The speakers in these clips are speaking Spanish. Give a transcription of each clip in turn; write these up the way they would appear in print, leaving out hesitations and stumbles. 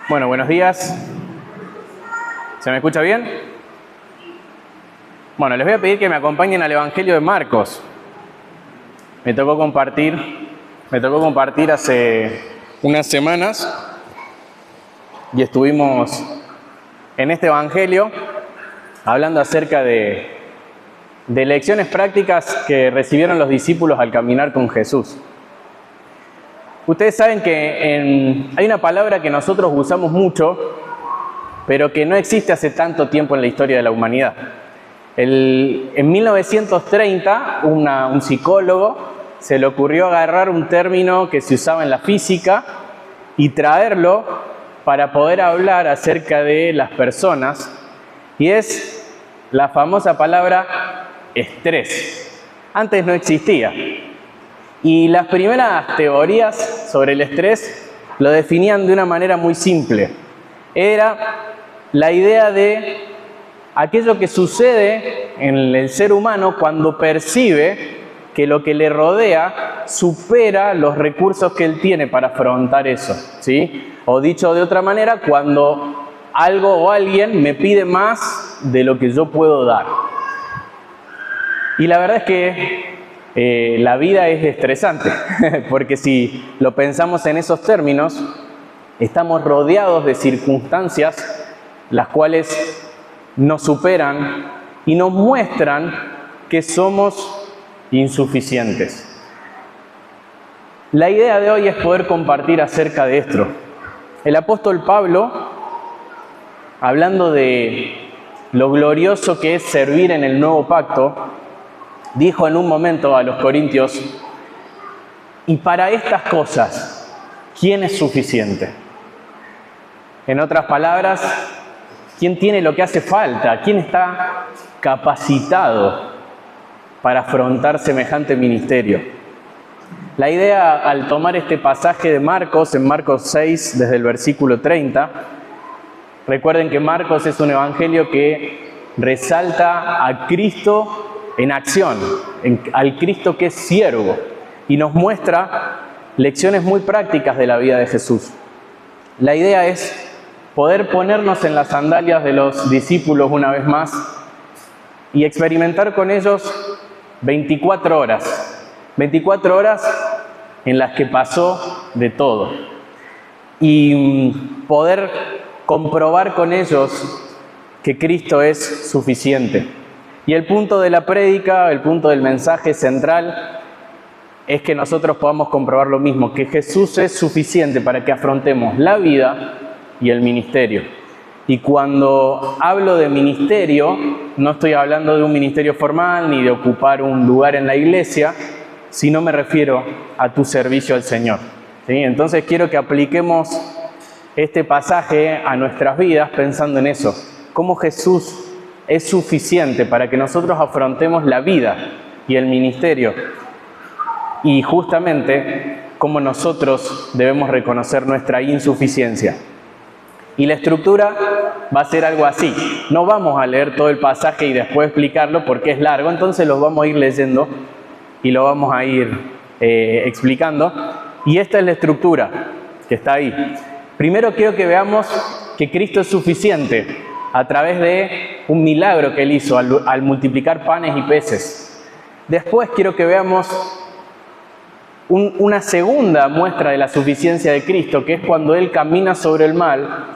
Bueno, buenos días. ¿Se me escucha bien? Bueno, les voy a pedir que me acompañen al Evangelio de Marcos. Me tocó compartir hace unas semanas y estuvimos en este Evangelio hablando acerca de lecciones prácticas que recibieron los discípulos al caminar con Jesús. Ustedes saben que hay una palabra que nosotros usamos mucho, pero que no existe hace tanto tiempo en la historia de la humanidad. En 1930, un psicólogo se le ocurrió agarrar un término que se usaba en la física y traerlo para poder hablar acerca de las personas, y es la famosa palabra estrés. Antes no existía. Y las primeras teorías sobre el estrés lo definían de una manera muy simple. Era la idea de aquello que sucede en el ser humano cuando percibe que lo que le rodea supera los recursos que él tiene para afrontar eso, ¿sí? O dicho de otra manera, cuando algo o alguien me pide más de lo que yo puedo dar. Y la verdad es que la vida es estresante, porque si lo pensamos en esos términos, estamos rodeados de circunstancias las cuales nos superan y nos muestran que somos insuficientes. La idea de hoy es poder compartir acerca de esto. El apóstol Pablo, hablando de lo glorioso que es servir en el nuevo pacto, dijo en un momento a los corintios: y para estas cosas, ¿quién es suficiente? En otras palabras, ¿quién tiene lo que hace falta? ¿Quién está capacitado para afrontar semejante ministerio? La idea al tomar este pasaje de Marcos, en Marcos 6, desde el versículo 30, recuerden que Marcos es un evangelio que resalta a Cristo en acción, al Cristo que es siervo, y nos muestra lecciones muy prácticas de la vida de Jesús. La idea es poder ponernos en las sandalias de los discípulos una vez más y experimentar con ellos 24 horas en las que pasó de todo, y poder comprobar con ellos que Cristo es suficiente. Y el punto de la prédica, el punto del mensaje central, es que nosotros podamos comprobar lo mismo, que Jesús es suficiente para que afrontemos la vida y el ministerio. Y cuando hablo de ministerio, no estoy hablando de un ministerio formal ni de ocupar un lugar en la iglesia, sino me refiero a tu servicio al Señor, ¿sí? Entonces quiero que apliquemos este pasaje a nuestras vidas pensando en eso, cómo Jesús es suficiente para que nosotros afrontemos la vida y el ministerio, y justamente cómo nosotros debemos reconocer nuestra insuficiencia. Y la estructura va a ser algo así. No vamos a leer todo el pasaje y después explicarlo porque es largo, entonces lo vamos a ir leyendo y lo vamos a ir explicando. Y esta es la estructura que está ahí. Primero quiero que veamos que Cristo es suficiente a través de un milagro que Él hizo al multiplicar panes y peces. Después quiero que veamos una segunda muestra de la suficiencia de Cristo, que es cuando Él camina sobre el mar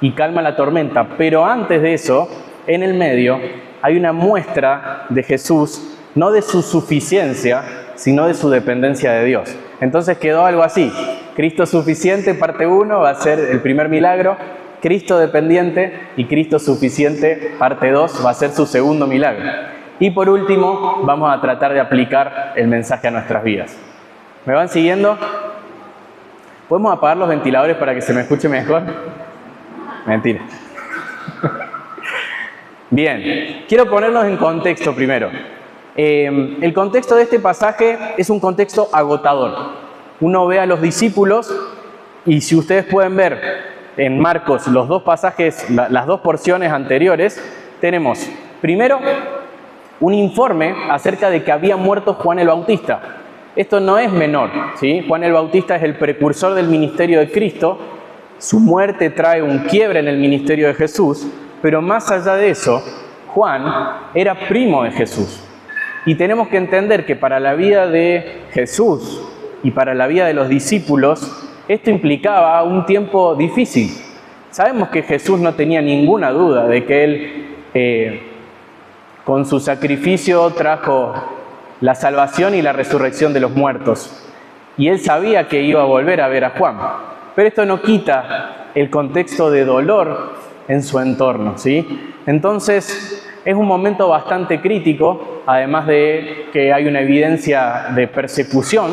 y calma la tormenta. Pero antes de eso, en el medio, hay una muestra de Jesús, no de su suficiencia, sino de su dependencia de Dios. Entonces quedó algo así: Cristo suficiente, parte 1, va a ser el primer milagro; Cristo dependiente y Cristo suficiente, parte 2, va a ser su segundo milagro. Y por último, vamos a tratar de aplicar el mensaje a nuestras vidas. ¿Me van siguiendo? ¿Podemos apagar los ventiladores para que se me escuche mejor? Mentira. Bien, quiero ponernos en contexto primero. El contexto de este pasaje es un contexto agotador. Uno ve a los discípulos y si ustedes pueden ver en Marcos los dos pasajes, las dos porciones anteriores, tenemos primero un informe acerca de que había muerto Juan el Bautista. Esto no es menor, ¿sí? Juan el Bautista es el precursor del ministerio de Cristo, Su muerte trae un quiebre en el ministerio de Jesús, pero más allá de eso, Juan era primo de Jesús. Y tenemos que entender que para la vida de Jesús y para la vida de los discípulos, esto implicaba un tiempo difícil. Sabemos que Jesús no tenía ninguna duda de que Él, con su sacrificio, trajo la salvación y la resurrección de los muertos. Y Él sabía que iba a volver a ver a Juan. Pero esto no quita el contexto de dolor en su entorno, ¿sí? Entonces, es un momento bastante crítico, además de que hay una evidencia de persecución,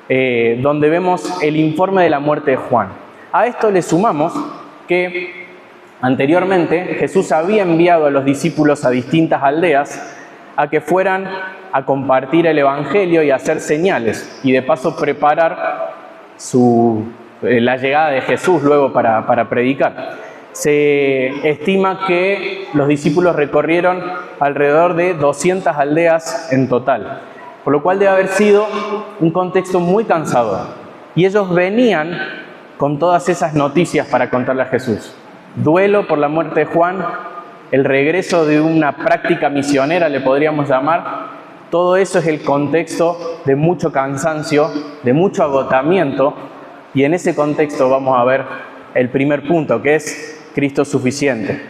donde vemos el informe de la muerte de Juan. A esto le sumamos que anteriormente Jesús había enviado a los discípulos a distintas aldeas a que fueran a compartir el Evangelio y a hacer señales, y de paso preparar la llegada de Jesús luego para predicar. Se estima que los discípulos recorrieron alrededor de 200 aldeas en total, por lo cual debe haber sido un contexto muy cansador. Y ellos venían con todas esas noticias para contarle a Jesús. Duelo por la muerte de Juan, el regreso de una práctica misionera, le podríamos llamar. Todo eso es el contexto de mucho cansancio, de mucho agotamiento, y en ese contexto vamos a ver el primer punto, que es Cristo suficiente.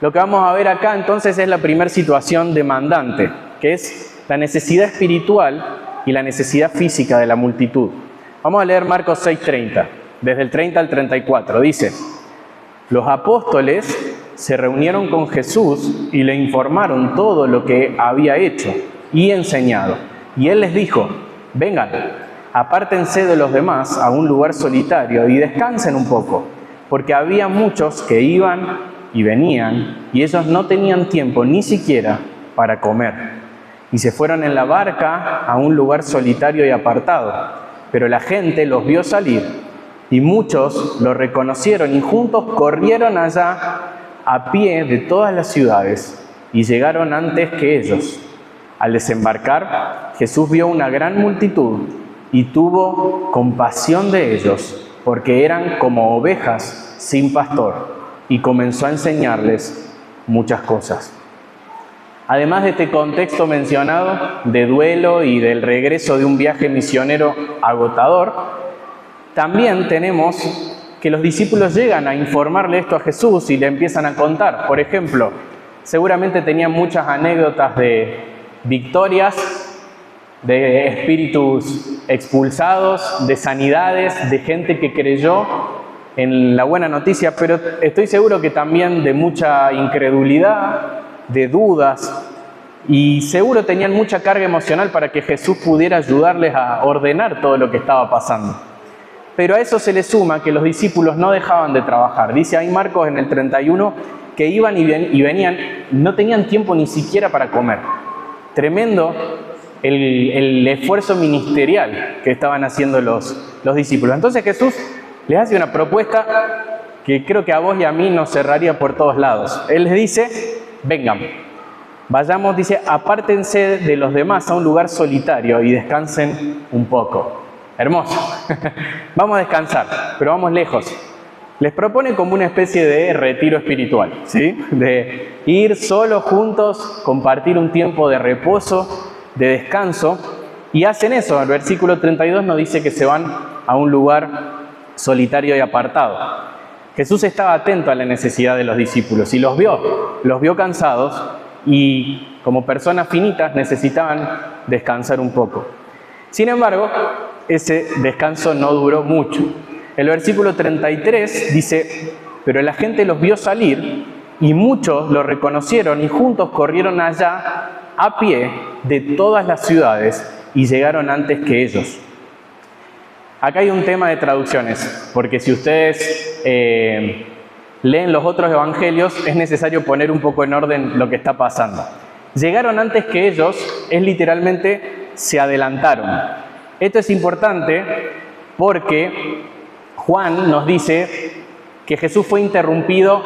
Lo que vamos a ver acá entonces es la primera situación demandante, que es la necesidad espiritual y la necesidad física de la multitud. Vamos a leer Marcos 6:30, desde el 30 al 34. Dice: los apóstoles se reunieron con Jesús y le informaron todo lo que había hecho y enseñado. Y Él les dijo: vengan, apártense de los demás a un lugar solitario y descansen un poco, porque había muchos que iban y venían y ellos no tenían tiempo ni siquiera para comer. Y se fueron en la barca a un lugar solitario y apartado, pero la gente los vio salir y muchos los reconocieron y juntos corrieron allá a pie de todas las ciudades y llegaron antes que ellos. Al desembarcar, Jesús vio una gran multitud y tuvo compasión de ellos, porque eran como ovejas sin pastor, y comenzó a enseñarles muchas cosas. Además de este contexto mencionado de duelo y del regreso de un viaje misionero agotador, también tenemos que los discípulos llegan a informarle esto a Jesús y le empiezan a contar. Por ejemplo, seguramente tenían muchas anécdotas de victorias, de espíritus expulsados, de sanidades, de gente que creyó en la buena noticia, pero estoy seguro que también de mucha incredulidad, de dudas, y seguro tenían mucha carga emocional para que Jesús pudiera ayudarles a ordenar todo lo que estaba pasando. Pero a eso se le suma que los discípulos no dejaban de trabajar. Dice ahí Marcos en el 31 que iban y venían, no tenían tiempo ni siquiera para comer. Tremendo el esfuerzo ministerial que estaban haciendo los discípulos. Entonces Jesús les hace una propuesta que creo que a vos y a mí nos cerraría por todos lados. Él les dice: vengan, vayamos, dice, apártense de los demás a un lugar solitario y descansen un poco. Hermoso. Vamos a descansar, pero vamos lejos. Les propone como una especie de retiro espiritual, ¿sí? De ir solos juntos, compartir un tiempo de reposo, de descanso, y hacen eso. El versículo 32 nos dice que se van a un lugar solitario y apartado. Jesús estaba atento a la necesidad de los discípulos y los vio cansados, y como personas finitas necesitaban descansar un poco. Sin embargo, ese descanso no duró mucho. El versículo 33 dice: pero la gente los vio salir y muchos los reconocieron y juntos corrieron allá a pie de todas las ciudades y llegaron antes que ellos. Acá hay un tema de traducciones, porque si ustedes leen los otros evangelios, es necesario poner un poco en orden lo que está pasando. Llegaron antes que ellos es literalmente se adelantaron. Esto es importante porque Juan nos dice que Jesús fue interrumpido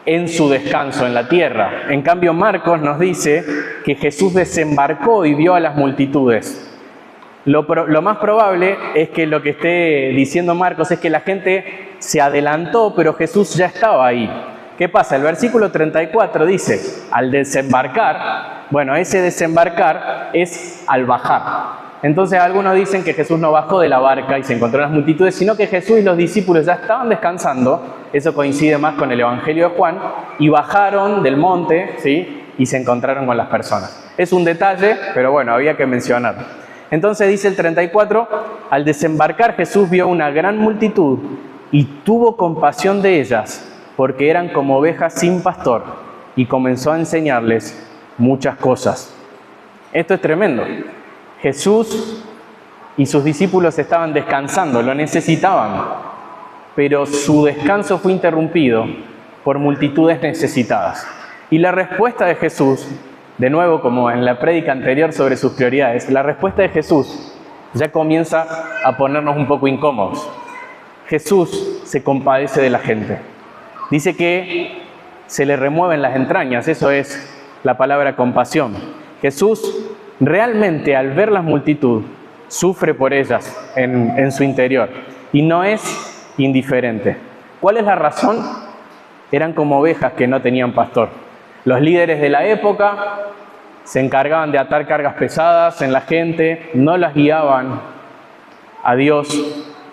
en su descanso en la tierra. En cambio, Marcos nos dice que Jesús desembarcó y vio a las multitudes. Lo más probable es que lo que esté diciendo Marcos es que la gente se adelantó, pero Jesús ya estaba ahí. ¿Qué pasa? El versículo 34 dice, al desembarcar, bueno, ese desembarcar es al bajar. Entonces algunos dicen que Jesús no bajó de la barca y se encontró en las multitudes, sino que Jesús y los discípulos ya estaban descansando, eso coincide más con el Evangelio de Juan, y bajaron del monte, ¿sí?, y se encontraron con las personas. Es un detalle, pero bueno, había que mencionarlo. Entonces dice el 34, al desembarcar Jesús vio una gran multitud y tuvo compasión de ellas, porque eran como ovejas sin pastor, y comenzó a enseñarles muchas cosas. Esto es tremendo. Jesús y sus discípulos estaban descansando, lo necesitaban, pero su descanso fue interrumpido por multitudes necesitadas. Y la respuesta de Jesús, de nuevo como en la prédica anterior sobre sus prioridades, la respuesta de Jesús ya comienza a ponernos un poco incómodos. Jesús se compadece de la gente. Dice que se le remueven las entrañas, eso es la palabra compasión. Jesús realmente al ver la multitud sufre por ellas en su interior y no es indiferente. ¿Cuál es la razón? Eran como ovejas que no tenían pastor. Los líderes de la época se encargaban de atar cargas pesadas en la gente, no las guiaban a Dios,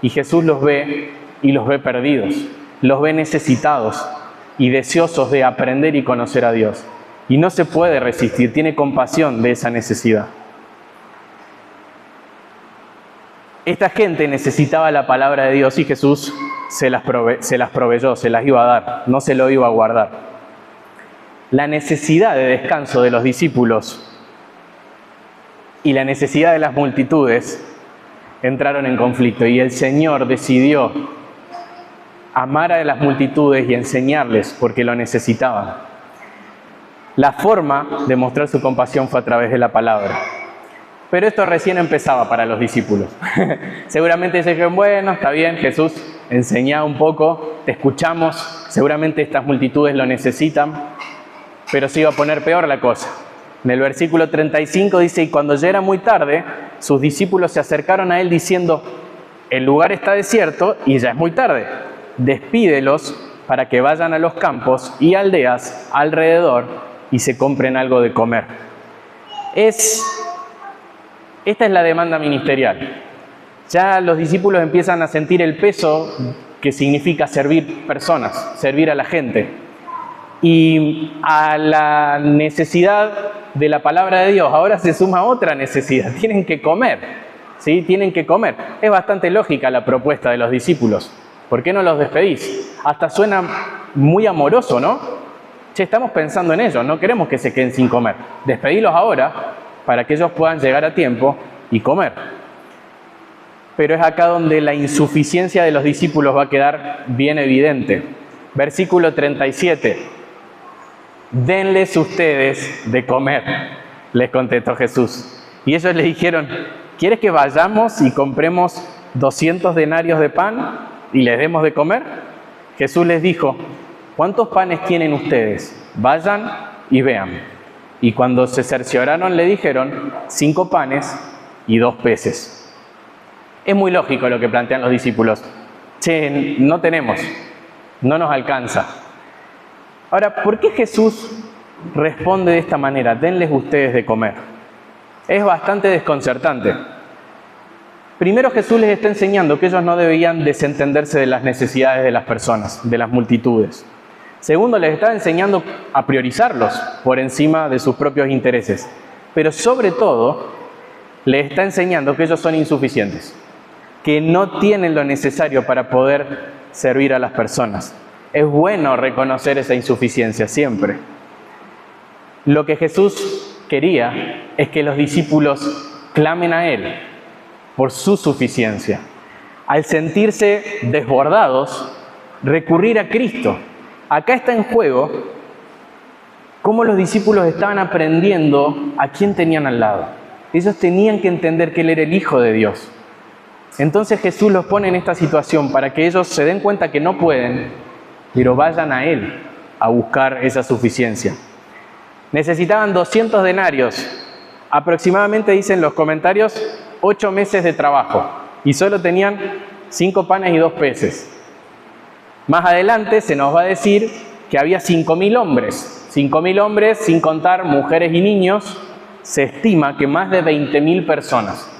y Jesús los ve y los ve perdidos, los ve necesitados y deseosos de aprender y conocer a Dios. Y no se puede resistir, tiene compasión de esa necesidad. Esta gente necesitaba la palabra de Dios y Jesús se las proveyó, se las iba a dar, no se lo iba a guardar. La necesidad de descanso de los discípulos y la necesidad de las multitudes entraron en conflicto y el Señor decidió amar a las multitudes y enseñarles porque lo necesitaban. La forma de mostrar su compasión fue a través de la palabra. Pero esto recién empezaba para los discípulos. Seguramente se dijeron, bueno, está bien, Jesús, enseñá un poco, te escuchamos, seguramente estas multitudes lo necesitan, pero se iba a poner peor la cosa. En el versículo 35 dice, y cuando ya era muy tarde, sus discípulos se acercaron a él diciendo, el lugar está desierto y ya es muy tarde, despídelos para que vayan a los campos y aldeas alrededor y se compren algo de comer. Esta es la demanda ministerial. Ya los discípulos empiezan a sentir el peso que significa servir personas, servir a la gente. Y a la necesidad de la palabra de Dios ahora se suma otra necesidad, tienen que comer, ¿sí? Tienen que comer. Es bastante lógica la propuesta de los discípulos. ¿Por qué no los despedís? Hasta suena muy amoroso, ¿no? Che, estamos pensando en ellos, no queremos que se queden sin comer. Despedílos ahora para que ellos puedan llegar a tiempo y comer. Pero es acá donde la insuficiencia de los discípulos va a quedar bien evidente. Versículo 37. Denles ustedes de comer, les contestó Jesús. Y ellos le dijeron, ¿quieres que vayamos y compremos 200 denarios de pan y les demos de comer? Jesús les dijo, ¿cuántos panes tienen ustedes? Vayan y vean. Y cuando se cercioraron le dijeron, 5 panes y 2 peces. Es muy lógico lo que plantean los discípulos. Che, no tenemos, no nos alcanza. Ahora, ¿por qué Jesús responde de esta manera? Denles ustedes de comer. Es bastante desconcertante. Primero Jesús les está enseñando que ellos no debían desentenderse de las necesidades de las personas, de las multitudes. Segundo, les está enseñando a priorizarlos por encima de sus propios intereses. Pero sobre todo, les está enseñando que ellos son insuficientes, que no tienen lo necesario para poder servir a las personas. Es bueno reconocer esa insuficiencia siempre. Lo que Jesús quería es que los discípulos clamen a Él por su suficiencia. Al sentirse desbordados, recurrir a Cristo. Acá está en juego cómo los discípulos estaban aprendiendo a quién tenían al lado. Ellos tenían que entender que Él era el Hijo de Dios. Entonces Jesús los pone en esta situación para que ellos se den cuenta que no pueden, pero vayan a Él a buscar esa suficiencia. Necesitaban 200 denarios. Aproximadamente, dicen los comentarios, 8 meses de trabajo y solo tenían 5 panes y 2 peces. Más adelante se nos va a decir que había 5.000 hombres. 5.000 hombres, sin contar mujeres y niños, se estima que más de 20.000 personas.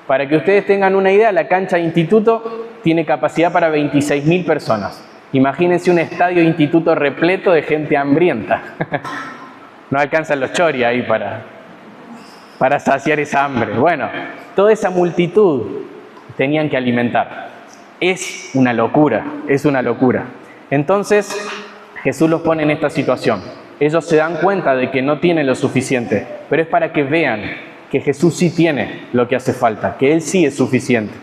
Para que ustedes tengan una idea, la cancha de instituto tiene capacidad para 26.000 personas. Imagínense un estadio de instituto repleto de gente hambrienta. No alcanzan los choris ahí para saciar esa hambre. Bueno, toda esa multitud tenían que alimentar. Es una locura, es una locura. Entonces, Jesús los pone en esta situación. Ellos se dan cuenta de que no tienen lo suficiente, pero es para que vean que Jesús sí tiene lo que hace falta, que Él sí es suficiente.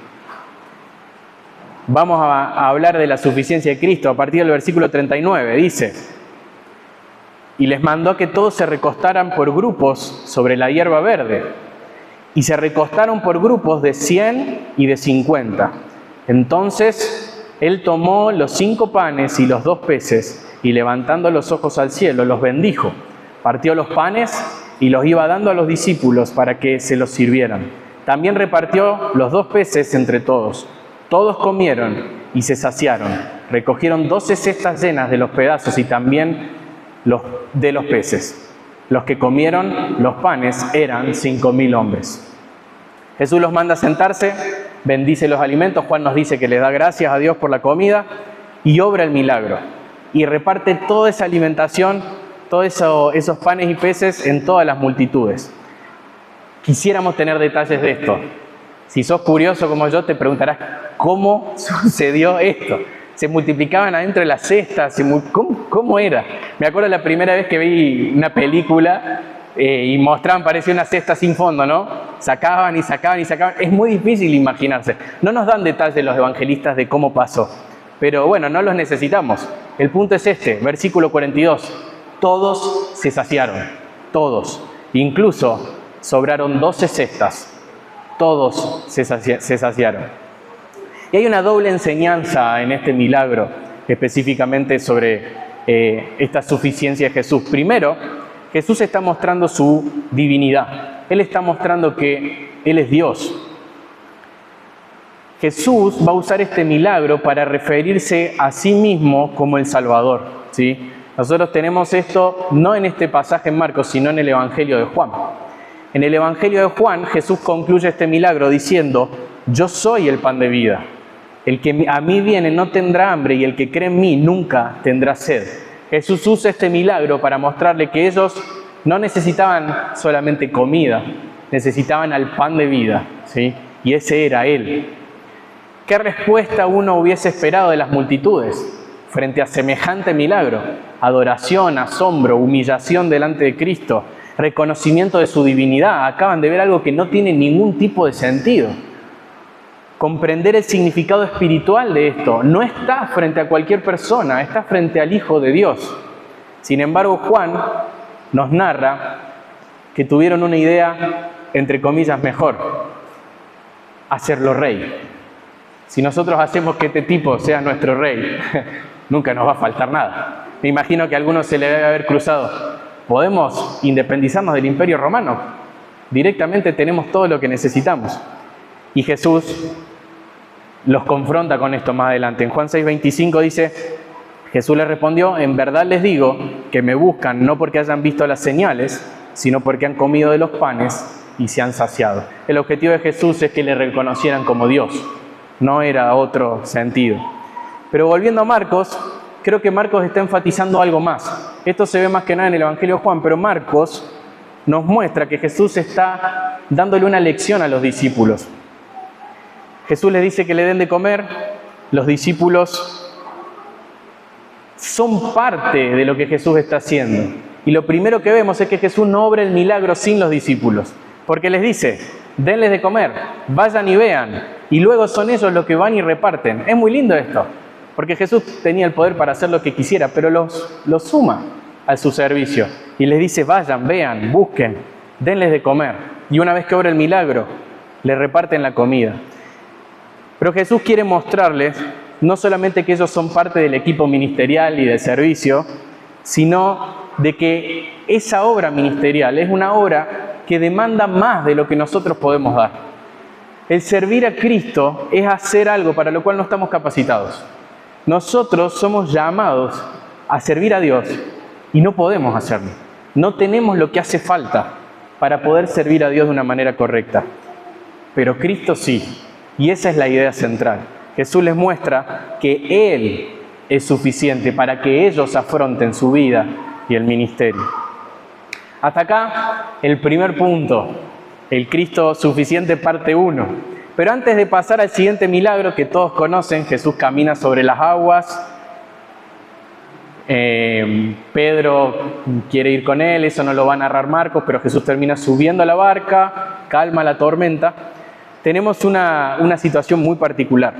Vamos a hablar de la suficiencia de Cristo a partir del versículo 39. Dice: y les mandó que todos se recostaran por grupos sobre la hierba verde. Y se recostaron por grupos de 100 y de 50. Entonces Él tomó los 5 panes y los 2 peces, y levantando los ojos al cielo, los bendijo. Partió los panes y los iba dando a los discípulos para que se los sirvieran. También repartió los 2 peces entre todos. Todos comieron y se saciaron. Recogieron 12 cestas llenas de los pedazos y también de los peces. Los que comieron los panes eran 5.000 hombres. Jesús los manda a sentarse, bendice los alimentos. Juan nos dice que le da gracias a Dios por la comida y obra el milagro. Y reparte toda esa alimentación, todos esos panes y peces en todas las multitudes. Quisiéramos tener detalles de esto. Si sos curioso como yo, te preguntarás cómo sucedió esto. Se multiplicaban adentro de las cestas, ¿cómo era? Me acuerdo la primera vez que vi una película y mostraban, parecía una cesta sin fondo, ¿no? Sacaban y sacaban y sacaban. Es muy difícil imaginarse. No nos dan detalles los evangelistas de cómo pasó. Pero bueno, no los necesitamos. El punto es este, versículo 42. Todos se saciaron, todos. Incluso sobraron 12 cestas. Todos se saciaron. Y hay una doble enseñanza en este milagro, específicamente sobre esta suficiencia de Jesús. Primero, Jesús está mostrando su divinidad. Él está mostrando que Él es Dios. Jesús va a usar este milagro para referirse a sí mismo como el Salvador, ¿sí? Nosotros tenemos esto no en este pasaje en Marcos, sino en el Evangelio de Juan. En el Evangelio de Juan, Jesús concluye este milagro diciendo: yo soy el pan de vida. El que a mí viene no tendrá hambre y el que cree en mí nunca tendrá sed. Jesús usa este milagro para mostrarle que ellos no necesitaban solamente comida, necesitaban al pan de vida, ¿sí? Y ese era Él. ¿Qué respuesta uno hubiese esperado de las multitudes frente a semejante milagro? Adoración, asombro, humillación delante de Cristo, reconocimiento de su divinidad. Acaban de ver algo que no tiene ningún tipo de sentido. Comprender el significado espiritual de esto. No está frente a cualquier persona, está frente al Hijo de Dios. Sin embargo, Juan nos narra que tuvieron una idea, entre comillas, mejor: hacerlo rey. Si nosotros hacemos que este tipo sea nuestro rey, nunca nos va a faltar nada. Me imagino que a algunos se le debe haber cruzado: podemos independizarnos del Imperio Romano. Directamente tenemos todo lo que necesitamos. Y Jesús los confronta con esto más adelante. En Juan 6:25 dice: Jesús les respondió: en verdad les digo que me buscan no porque hayan visto las señales, sino porque han comido de los panes y se han saciado. El objetivo de Jesús es que le reconocieran como Dios. No era otro sentido. Pero volviendo a Marcos, creo que Marcos está enfatizando algo más. Esto se ve más que nada en el Evangelio de Juan, pero Marcos nos muestra que Jesús está dándole una lección a los discípulos. Jesús les dice que le den de comer. Los discípulos son parte de lo que Jesús está haciendo. Y lo primero que vemos es que Jesús no obra el milagro sin los discípulos. Porque les dice: denles de comer, vayan y vean. Y luego son ellos los que van y reparten. Es muy lindo esto, porque Jesús tenía el poder para hacer lo que quisiera, pero los suma a su servicio. Y les dice: vayan, vean, busquen, denles de comer. Y una vez que obra el milagro, le reparten la comida. Pero Jesús quiere mostrarles no solamente que ellos son parte del equipo ministerial y de servicio, sino de que esa obra ministerial es una obra que demanda más de lo que nosotros podemos dar. El servir a Cristo es hacer algo para lo cual no estamos capacitados. Nosotros somos llamados a servir a Dios y no podemos hacerlo. No tenemos lo que hace falta para poder servir a Dios de una manera correcta. Pero Cristo sí. Y esa es la idea central. Jesús les muestra que Él es suficiente para que ellos afronten su vida y el ministerio. Hasta acá el primer punto, el Cristo suficiente parte 1. Pero antes de pasar al siguiente milagro que todos conocen, Jesús camina sobre las aguas, Pedro quiere ir con él, eso no lo va a narrar Marcos, pero Jesús termina subiendo a la barca, calma la tormenta. Tenemos una situación muy particular.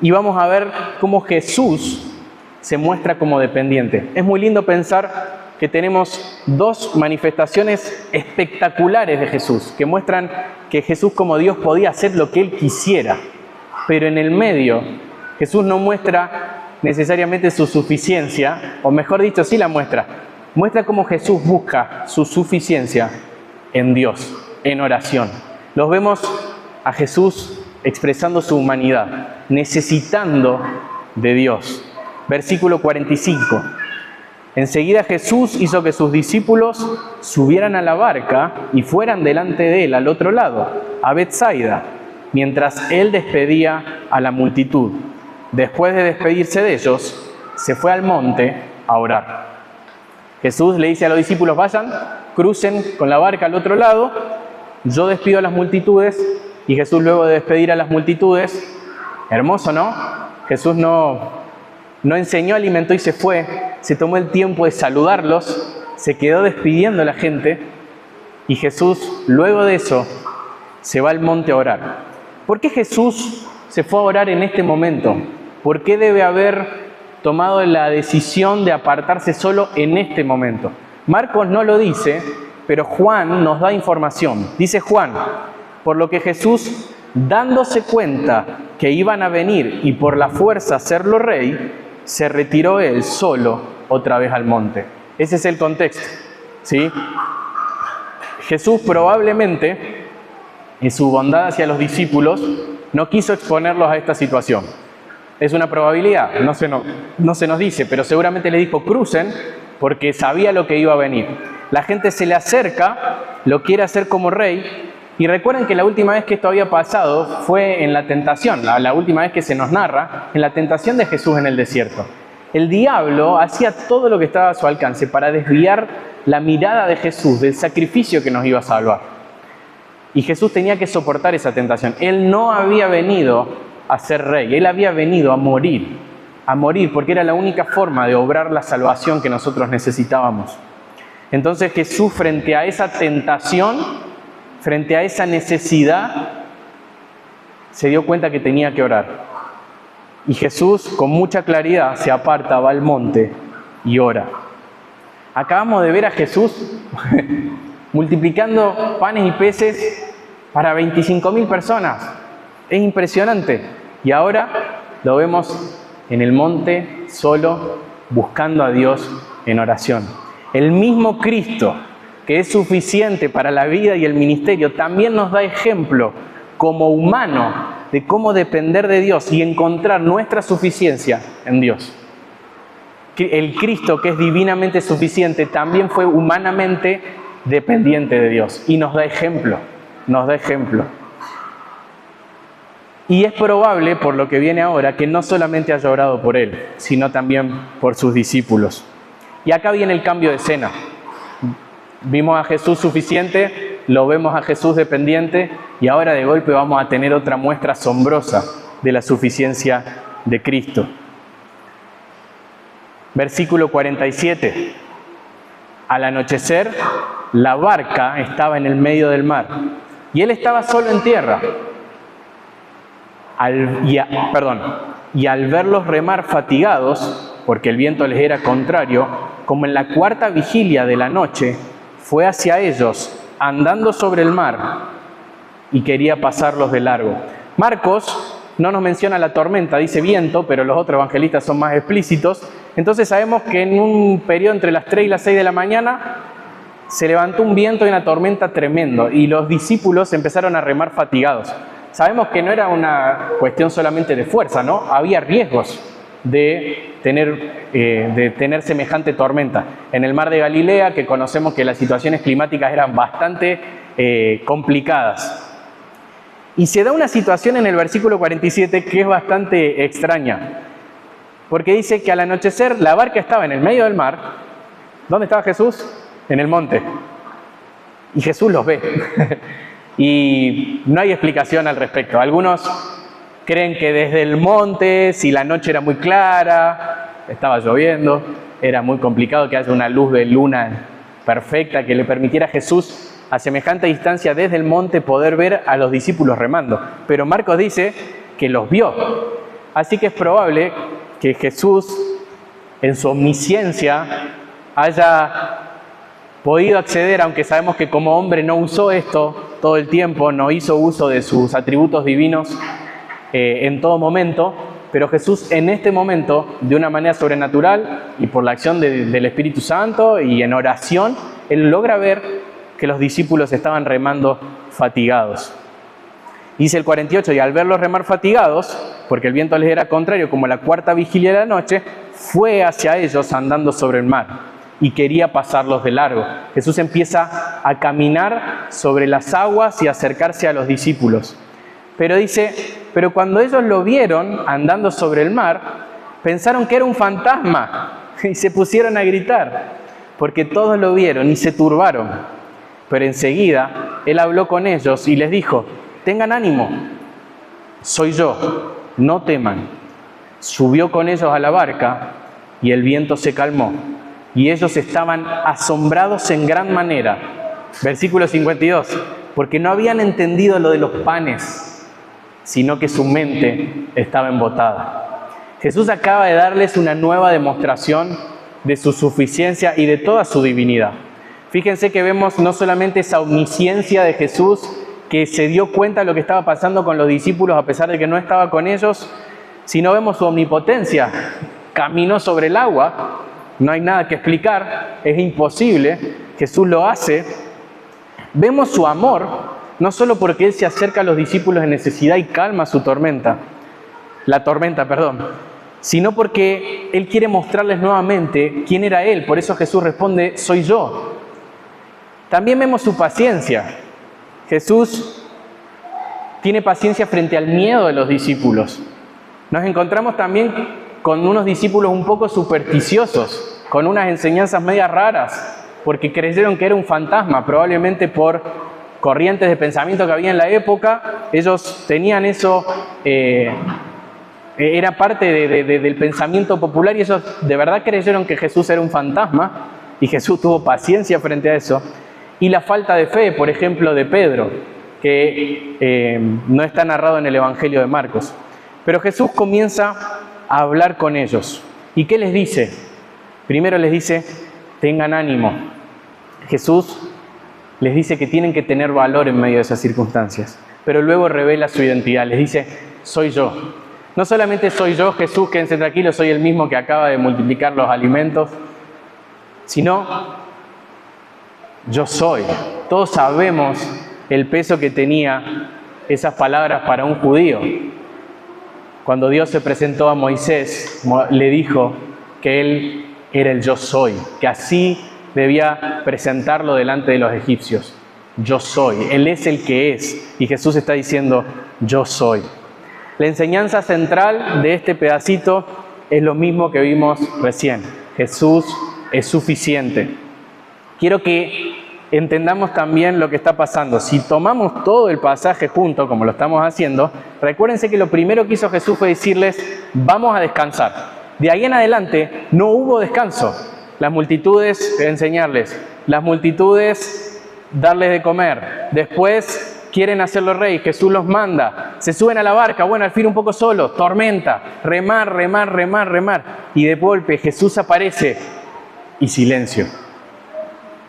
Y vamos a ver cómo Jesús se muestra como dependiente. Es muy lindo pensar que tenemos dos manifestaciones espectaculares de Jesús, que muestran que Jesús como Dios podía hacer lo que Él quisiera. Pero en el medio, Jesús no muestra necesariamente su suficiencia, o mejor dicho, sí la muestra. Muestra cómo Jesús busca su suficiencia en Dios, en oración. Los vemos a Jesús expresando su humanidad, necesitando de Dios. Versículo 45. Enseguida Jesús hizo que sus discípulos subieran a la barca y fueran delante de él al otro lado, a Betsaida, mientras él despedía a la multitud. Después de despedirse de ellos, se fue al monte a orar. Jesús le dice a los discípulos, vayan, crucen con la barca al otro lado, yo despido a las multitudes. Y Jesús, luego de despedir a las multitudes, hermoso, ¿no? Jesús no enseñó, alimentó y se fue. Se tomó el tiempo de saludarlos, se quedó despidiendo a la gente. Y Jesús, luego de eso, se va al monte a orar. ¿Por qué Jesús se fue a orar en este momento? ¿Por qué debe haber tomado la decisión de apartarse solo en este momento? Marcos no lo dice, pero Juan nos da información. Dice Juan, por lo que Jesús, dándose cuenta que iban a venir y por la fuerza hacerlo rey, se retiró él solo otra vez al monte. Ese es el contexto, ¿sí? Jesús probablemente, en su bondad hacia los discípulos, no quiso exponerlos a esta situación. Es una probabilidad, no se nos dice, pero seguramente le dijo crucen porque sabía lo que iba a venir. La gente se le acerca, lo quiere hacer como rey. Y recuerden que la última vez que esto había pasado fue en la tentación, la última vez que se nos narra, en la tentación de Jesús en el desierto. El diablo hacía todo lo que estaba a su alcance para desviar la mirada de Jesús del sacrificio que nos iba a salvar. Y Jesús tenía que soportar esa tentación. Él no había venido a ser rey, Él había venido a morir porque era la única forma de obrar la salvación que nosotros necesitábamos. Entonces Jesús, frente a esa tentación, frente a esa necesidad, se dio cuenta que tenía que orar. Y Jesús, con mucha claridad, se aparta, va al monte y ora. Acabamos de ver a Jesús multiplicando panes y peces para 25.000 personas. Es impresionante. Y ahora lo vemos en el monte, solo, buscando a Dios en oración. El mismo Cristo, que es suficiente para la vida y el ministerio, también nos da ejemplo como humano de cómo depender de Dios y encontrar nuestra suficiencia en Dios. El Cristo, que es divinamente suficiente, también fue humanamente dependiente de Dios y nos da ejemplo, Y es probable, por lo que viene ahora, que no solamente haya orado por Él, sino también por sus discípulos. Y acá viene el cambio de escena. Vimos a Jesús suficiente, lo vemos a Jesús dependiente y ahora de golpe vamos a tener otra muestra asombrosa de la suficiencia de Cristo. Versículo 47. Al anochecer, la barca estaba en el medio del mar y él estaba solo en tierra. Y al verlos remar fatigados, porque el viento les era contrario, como en la cuarta vigilia de la noche, fue hacia ellos, andando sobre el mar, y quería pasarlos de largo. Marcos no nos menciona la tormenta, dice viento, pero los otros evangelistas son más explícitos. Entonces sabemos que en un periodo entre las 3 y las 6 de la mañana, se levantó un viento y una tormenta tremendo y los discípulos empezaron a remar fatigados. Sabemos que no era una cuestión solamente de fuerza, ¿no? Había riesgos de tener semejante tormenta. En el mar de Galilea, que conocemos que las situaciones climáticas eran bastante complicadas. Y se da una situación en el versículo 47 que es bastante extraña, porque dice que al anochecer la barca estaba en el medio del mar. ¿Dónde estaba Jesús? En el monte. Y Jesús los ve. Y no hay explicación al respecto. Algunos creen que desde el monte, si la noche era muy clara, estaba lloviendo, era muy complicado que haya una luz de luna perfecta que le permitiera a Jesús a semejante distancia desde el monte poder ver a los discípulos remando. Pero Marcos dice que los vio. Así que es probable que Jesús, en su omnisciencia, haya podido acceder, aunque sabemos que como hombre no usó esto todo el tiempo, no hizo uso de sus atributos divinos en todo momento, pero Jesús en este momento, de una manera sobrenatural y por la acción del Espíritu Santo y en oración, Él logra ver que los discípulos estaban remando fatigados. Dice el 48, y al verlos remar fatigados, porque el viento les era contrario, como la cuarta vigilia de la noche, fue hacia ellos andando sobre el mar y quería pasarlos de largo. Jesús empieza a caminar sobre las aguas y acercarse a los discípulos. Pero dice, pero cuando ellos lo vieron andando sobre el mar, pensaron que era un fantasma y se pusieron a gritar, porque todos lo vieron y se turbaron. Pero enseguida Él habló con ellos y les dijo, tengan ánimo, soy yo, no teman. Subió con ellos a la barca y el viento se calmó. Y ellos estaban asombrados en gran manera. Versículo 52, porque no habían entendido lo de los panes, sino que su mente estaba embotada. Jesús acaba de darles una nueva demostración de su suficiencia y de toda su divinidad. Fíjense que vemos no solamente esa omnisciencia de Jesús, que se dio cuenta de lo que estaba pasando con los discípulos a pesar de que no estaba con ellos, sino vemos su omnipotencia. Caminó sobre el agua, no hay nada que explicar, es imposible, Jesús lo hace. Vemos su amor, no solo porque Él se acerca a los discípulos en necesidad y calma la tormenta, sino porque Él quiere mostrarles nuevamente quién era Él. Por eso Jesús responde, soy yo. También vemos su paciencia. Jesús tiene paciencia frente al miedo de los discípulos. Nos encontramos también con unos discípulos un poco supersticiosos, con unas enseñanzas medias raras, porque creyeron que era un fantasma, probablemente por corrientes de pensamiento que había en la época. Ellos tenían eso, era parte del pensamiento popular y ellos de verdad creyeron que Jesús era un fantasma y Jesús tuvo paciencia frente a eso. Y la falta de fe, por ejemplo, de Pedro, que no está narrado en el Evangelio de Marcos. Pero Jesús comienza a hablar con ellos. ¿Y qué les dice? Primero les dice, tengan ánimo. Jesús les dice que tienen que tener valor en medio de esas circunstancias. Pero luego revela su identidad. Les dice, soy yo. No solamente soy yo, Jesús, quédense tranquilos, soy el mismo que acaba de multiplicar los alimentos, sino yo soy. Todos sabemos el peso que tenía esas palabras para un judío. Cuando Dios se presentó a Moisés, le dijo que Él era el yo soy, que así debía presentarlo delante de los egipcios. Yo soy, Él es el que es. Y Jesús está diciendo, yo soy. La enseñanza central de este pedacito es lo mismo que vimos recién. Jesús es suficiente. Quiero que entendamos también lo que está pasando. Si tomamos todo el pasaje junto, como lo estamos haciendo, recuérdense que lo primero que hizo Jesús fue decirles, vamos a descansar. De ahí en adelante no hubo descanso. Las multitudes, enseñarles. Las multitudes, darles de comer. Después quieren hacerlo rey. Jesús los manda. Se suben a la barca. Bueno, al fin un poco solos. Tormenta. Remar, remar, remar, remar. Y de golpe Jesús aparece y silencio.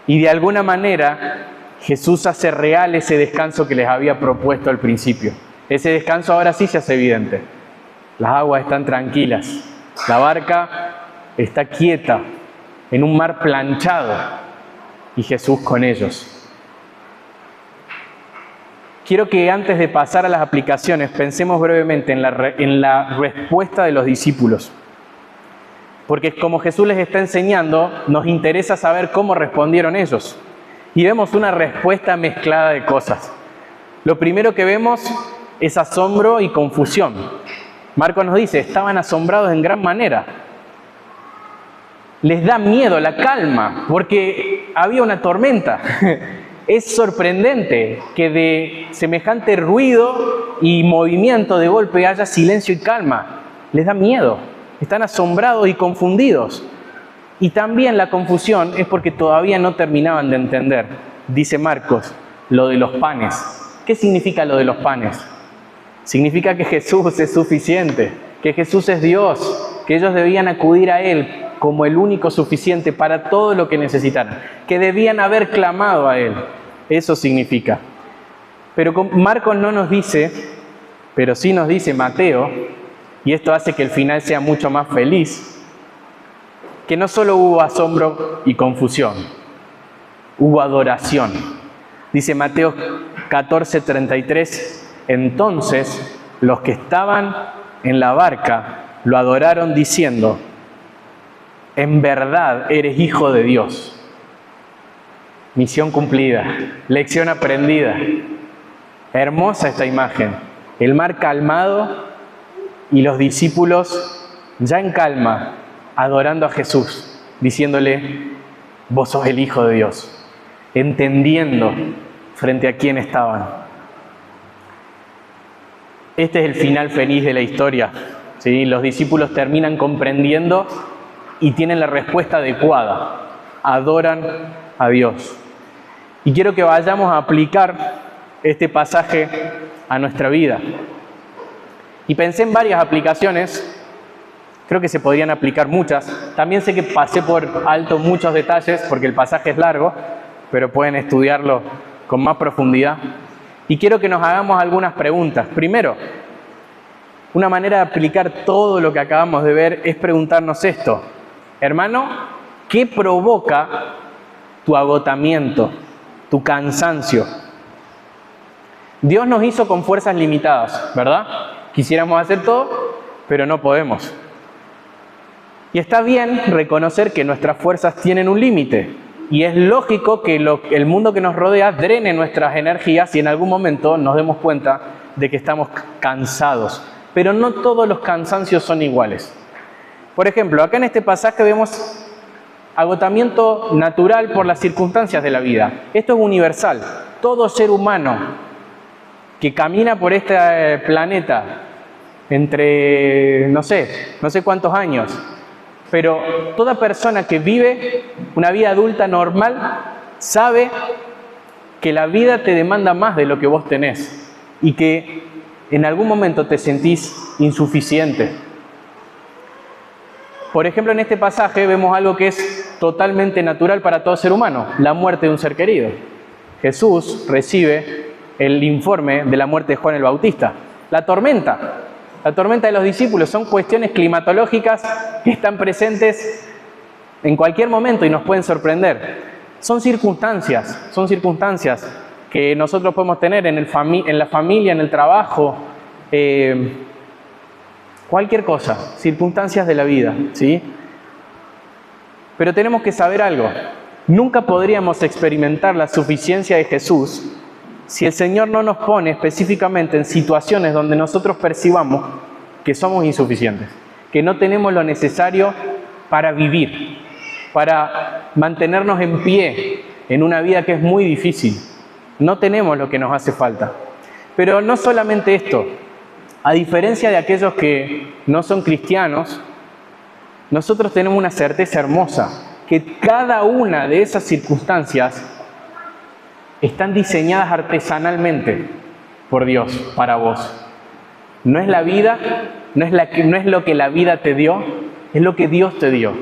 Y de alguna manera Jesús hace real ese descanso que les había propuesto al principio. Ese descanso ahora sí se hace evidente. Las aguas están tranquilas. La barca está quieta en un mar planchado. y Jesús con ellos. Quiero que antes de pasar a las aplicaciones pensemos brevemente en la respuesta de los discípulos. Porque como Jesús les está enseñando, nos interesa saber cómo respondieron ellos. Y vemos una respuesta mezclada de cosas. Lo primero que vemos es asombro y confusión. Marcos nos dice, estaban asombrados en gran manera. Les da miedo la calma, porque había una tormenta. Es sorprendente que de semejante ruido y movimiento de golpe haya silencio y calma. Les da miedo, están asombrados y confundidos. Y también la confusión es porque todavía no terminaban de entender, dice Marcos, lo de los panes. ¿Qué significa lo de los panes? Significa que Jesús es suficiente, que Jesús es Dios, que ellos debían acudir a Él como el único suficiente para todo lo que necesitaran, que debían haber clamado a Él. Eso significa. Pero Marcos no nos dice, pero sí nos dice Mateo, y esto hace que el final sea mucho más feliz, que no solo hubo asombro y confusión, hubo adoración. Dice Mateo 14:33, entonces los que estaban en la barca lo adoraron diciendo, en verdad eres Hijo de Dios. Misión cumplida, lección aprendida. Hermosa esta imagen. El mar calmado y los discípulos ya en calma, adorando a Jesús, diciéndole, vos sos el Hijo de Dios, entendiendo frente a quién estaban. Este es el final feliz de la historia, ¿sí? Los discípulos terminan comprendiendo y tienen la respuesta adecuada. Adoran a Dios. Y quiero que vayamos a aplicar este pasaje a nuestra vida. Y pensé en varias aplicaciones, creo que se podrían aplicar muchas. También sé que pasé por alto muchos detalles porque el pasaje es largo, pero pueden estudiarlo con más profundidad. Y quiero que nos hagamos algunas preguntas. Primero, una manera de aplicar todo lo que acabamos de ver es preguntarnos esto. Hermano, ¿qué provoca tu agotamiento, tu cansancio? Dios nos hizo con fuerzas limitadas, ¿verdad? Quisiéramos hacer todo, pero no podemos. Y está bien reconocer que nuestras fuerzas tienen un límite. Y es lógico que el mundo que nos rodea drene nuestras energías y en algún momento nos demos cuenta de que estamos cansados. Pero no todos los cansancios son iguales. Por ejemplo, acá en este pasaje vemos agotamiento natural por las circunstancias de la vida. Esto es universal. Todo ser humano que camina por este planeta entre, no sé cuántos años, pero toda persona que vive una vida adulta normal sabe que la vida te demanda más de lo que vos tenés y que en algún momento te sentís insuficiente. Por ejemplo, en este pasaje vemos algo que es totalmente natural para todo ser humano, la muerte de un ser querido. Jesús recibe el informe de la muerte de Juan el Bautista. La tormenta de los discípulos son cuestiones climatológicas que están presentes en cualquier momento y nos pueden sorprender. Son circunstancias que nosotros podemos tener en la familia, en el trabajo, cualquier cosa, circunstancias de la vida, ¿sí? Pero tenemos que saber algo. Nunca podríamos experimentar la suficiencia de Jesús si el Señor no nos pone específicamente en situaciones donde nosotros percibamos que somos insuficientes, que no tenemos lo necesario para vivir, para mantenernos en pie en una vida que es muy difícil. No tenemos lo que nos hace falta. Pero no solamente esto. A diferencia de aquellos que no son cristianos, nosotros tenemos una certeza hermosa, que cada una de esas circunstancias están diseñadas artesanalmente por Dios para vos. No es la vida, no es lo que la vida te dio, es lo que Dios te dio.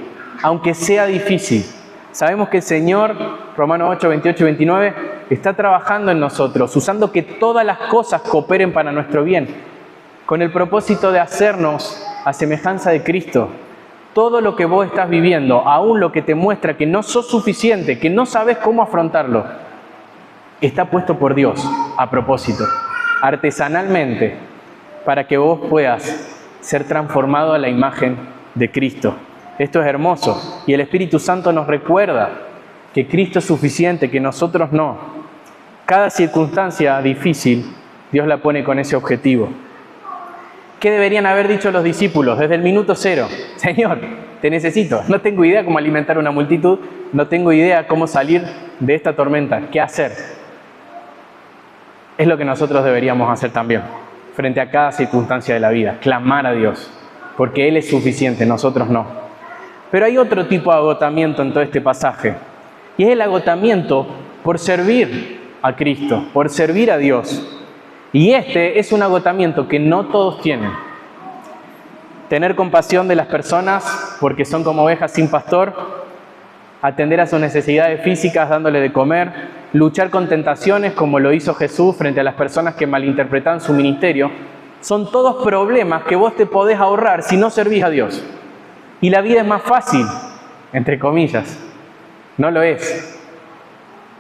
Aunque sea difícil, sabemos que el Señor, Romanos 8, 28 y 29, está trabajando en nosotros, usando que todas las cosas cooperen para nuestro bien, con el propósito de hacernos a semejanza de Cristo. todo lo que vos estás viviendo, aún lo que te muestra que no sos suficiente, que no sabes cómo afrontarlo, está puesto por Dios a propósito, artesanalmente, para que vos puedas ser transformado a la imagen de Cristo. Esto es hermoso y el Espíritu Santo nos recuerda que Cristo es suficiente, que nosotros no. Cada circunstancia difícil, Dios la pone con ese objetivo. ¿Qué deberían haber dicho los discípulos desde el minuto cero? Señor, te necesito. No tengo idea cómo alimentar una multitud, no tengo idea cómo salir de esta tormenta. ¿Qué hacer? Es lo que nosotros deberíamos hacer también, frente a cada circunstancia de la vida. Clamar a Dios, porque Él es suficiente, nosotros no. Pero hay otro tipo de agotamiento en todo este pasaje, y es el agotamiento por servir a Cristo, por servir a Dios. Y este es un agotamiento que no todos tienen. Tener compasión de las personas porque son como ovejas sin pastor, atender a sus necesidades físicas dándole de comer, luchar con tentaciones como lo hizo Jesús frente a las personas que malinterpretaban su ministerio, son todos problemas que vos te podés ahorrar si no servís a Dios. Y la vida es más fácil, entre comillas. No lo es.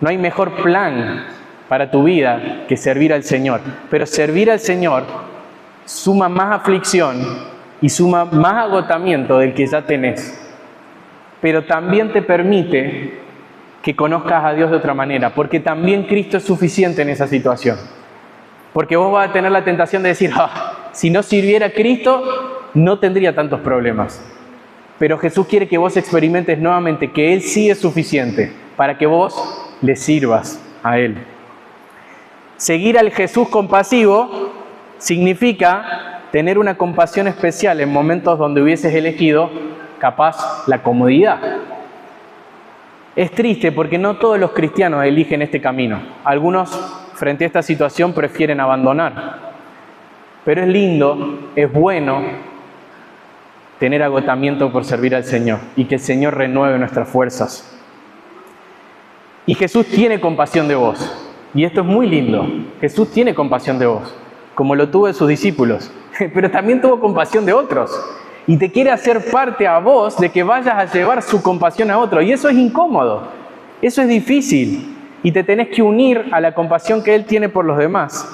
No hay mejor plan para tu vida que servir al Señor. Pero servir al Señor suma más aflicción y suma más agotamiento del que ya tenés. Pero también te permite que conozcas a Dios de otra manera, porque también Cristo es suficiente en esa situación. Porque vos vas a tener la tentación de decir, si no sirviera Cristo, no tendría tantos problemas. Pero Jesús quiere que vos experimentes nuevamente que Él sí es suficiente para que vos le sirvas a Él. Seguir al Jesús compasivo significa tener una compasión especial en momentos donde hubieses elegido, capaz, la comodidad. Es triste porque no todos los cristianos eligen este camino. Algunos, frente a esta situación, prefieren abandonar. Pero es lindo, es bueno tener agotamiento por servir al Señor y que el Señor renueve nuestras fuerzas. Y Jesús tiene compasión de vos. Y esto es muy lindo. Jesús tiene compasión de vos, como lo tuvo de sus discípulos. Pero también tuvo compasión de otros. Y te quiere hacer parte a vos de que vayas a llevar su compasión a otro. Y eso es incómodo. Eso es difícil. Y te tenés que unir a la compasión que Él tiene por los demás.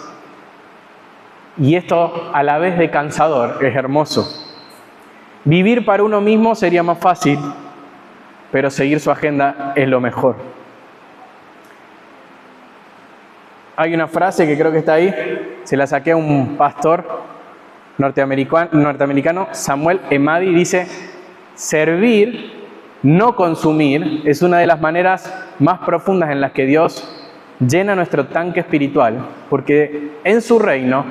Y esto, a la vez de cansador, es hermoso. Vivir para uno mismo sería más fácil, pero seguir su agenda es lo mejor. Hay una frase que creo que está ahí, se la saqué a un pastor norteamericano, Samuel Emadi, dice: servir, no consumir, es una de las maneras más profundas en las que Dios llena nuestro tanque espiritual, porque en su reino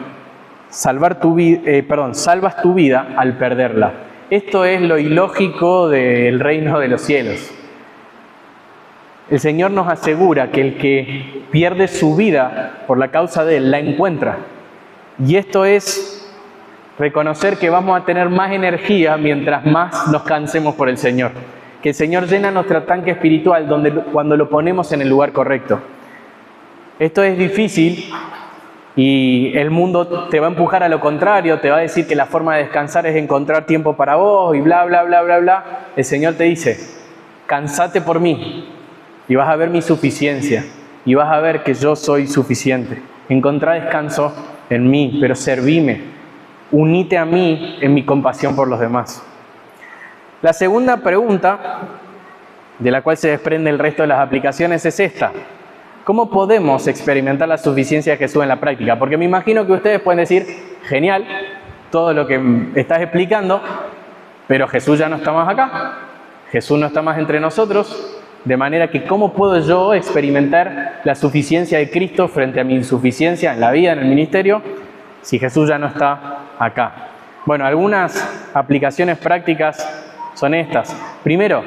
salvas tu vida al perderla. Esto es lo ilógico del reino de los cielos. El Señor nos asegura que el que pierde su vida por la causa de Él, la encuentra. Y esto es reconocer que vamos a tener más energía mientras más nos cansemos por el Señor. Que el Señor llena nuestro tanque espiritual cuando lo ponemos en el lugar correcto. Esto es difícil y el mundo te va a empujar a lo contrario, te va a decir que la forma de descansar es encontrar tiempo para vos y bla, bla, bla, bla, bla. El Señor te dice: cansate por mí y vas a ver mi suficiencia y vas a ver que yo soy suficiente. Encontrá descanso en mí, pero servime. Unite a mí en mi compasión por los demás. La segunda pregunta, de la cual se desprende el resto de las aplicaciones, es esta: ¿cómo podemos experimentar la suficiencia de Jesús en la práctica? Porque me imagino que ustedes pueden decir: genial, todo lo que estás explicando, pero Jesús ya no está más acá. Jesús no está más entre nosotros. De manera que, ¿cómo puedo yo experimentar la suficiencia de Cristo frente a mi insuficiencia en la vida, en el ministerio, si Jesús ya no está acá? Bueno, algunas aplicaciones prácticas son estas. Primero,